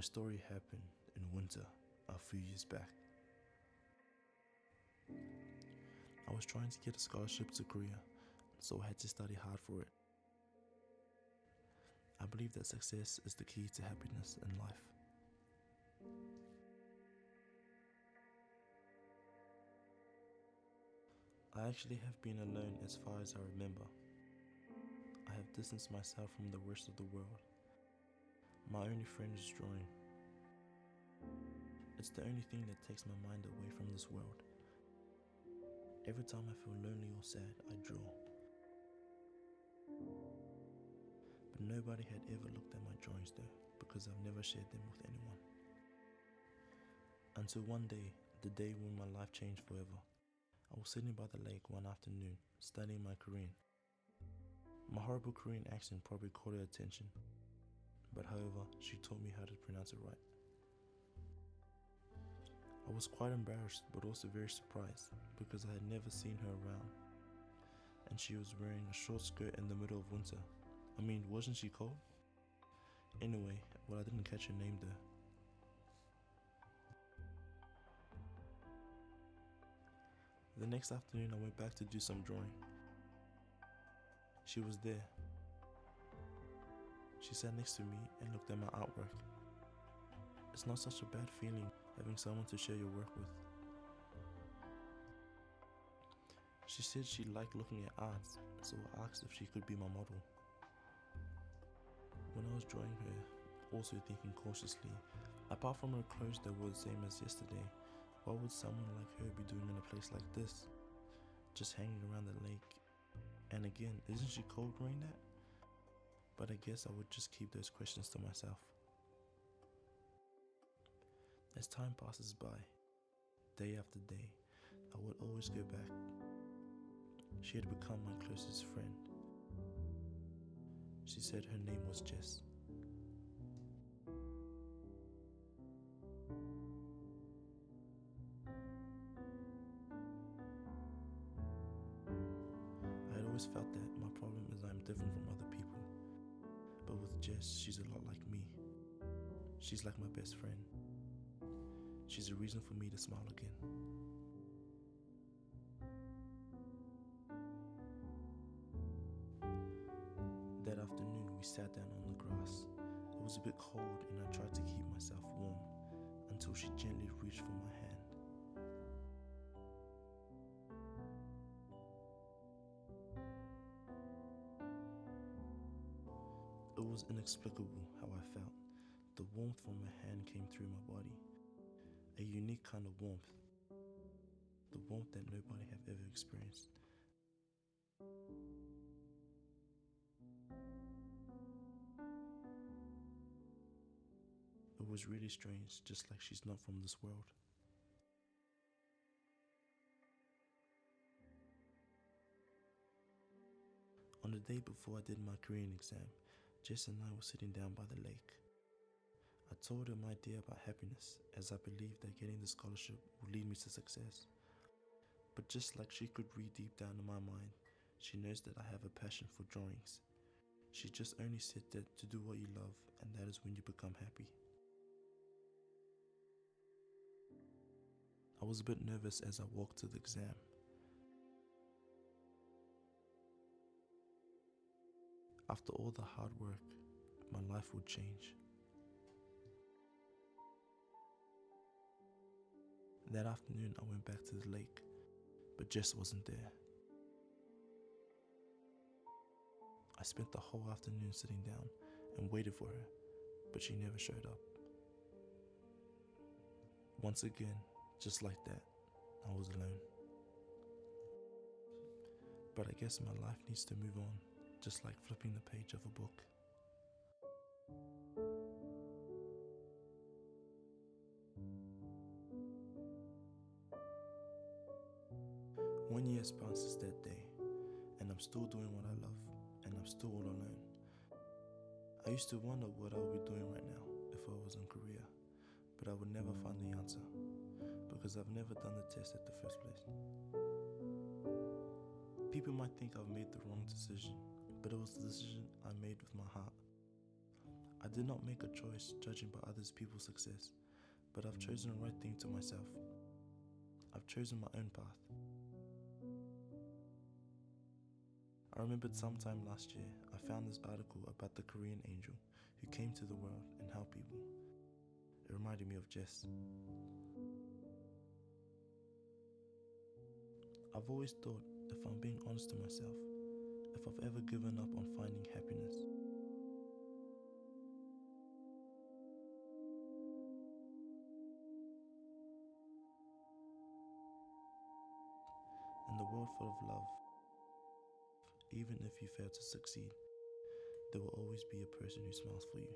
My story happened in winter a few years back. I was trying to get a scholarship to Korea, so I had to study hard for it. I believe that success is the key to happiness in life. I actually have been alone as far as I remember. I have distanced myself from the rest of the world. My only friend is drawing. It's the only thing that takes my mind away from this world. Every time I feel lonely or sad, I draw. But nobody had ever looked at my drawings though, because I've never shared them with anyone. Until one day, the day when my life changed forever. I was sitting by the lake one afternoon, studying my Korean. My horrible Korean accent probably caught her attention, but however, she taught me how to pronounce it right. I was quite embarrassed, but also very surprised, because I had never seen her around, and she was wearing a short skirt in the middle of winter. I mean, wasn't she cold? Anyway, well, I didn't catch her name though. The next afternoon I went back to do some drawing. She was there. She sat next to me and looked at my artwork. It's not such a bad feeling having someone to share your work with. She said she liked looking at art, so I asked if she could be my model. When I was drawing her, also thinking cautiously, apart from her clothes that were the same as yesterday, what would someone like her be doing in a place like this? Just hanging around the lake. And again, isn't she cold wearing that? But I guess I would just keep those questions to myself. As time passes by, day after day, I would always go back. She had become my closest friend. She said her name was Jess. I had always felt that my problem is I'm different from other people. But with Jess, she's a lot like me. She's like my best friend. She's a reason for me to smile again. That afternoon we sat down on the grass. It was a bit cold and I tried to keep myself warm until she gently reached for my hand. It was inexplicable how I felt. The warmth from her hand came through my body. A unique kind of warmth. The warmth that nobody have ever experienced. It was really strange, just like she's not from this world. On the day before I did my Korean exam, Jess and I were sitting down by the lake. I told her my idea about happiness, as I believed that getting the scholarship would lead me to success. But just like she could read deep down in my mind, she knows that I have a passion for drawings. She just only said that to do what you love, and that is when you become happy. I was a bit nervous as I walked to the exam. After all the hard work, my life would change. That afternoon I went back to the lake, but Jess wasn't there. I spent the whole afternoon sitting down and waited for her, but she never showed up. Once again, just like that, I was alone. But I guess my life needs to move on, just like flipping the page of a book. One year has passed since that day, and I'm still doing what I love, and I'm still all alone. I used to wonder what I would be doing right now if I was in Korea, but I would never find the answer, because I've never done the test at the first place. People might think I've made the wrong decision, but it was the decision I made with my heart. I did not make a choice judging by others people's success, but I've chosen the right thing to myself. I've chosen my own path. I remembered sometime last year, I found this article about the Korean angel who came to the world and helped people. It reminded me of Jess. I've always thought, if I'm being honest to myself, if I've ever given up on finding happiness, in the world full of love, even if you fail to succeed, there will always be a person who smiles for you.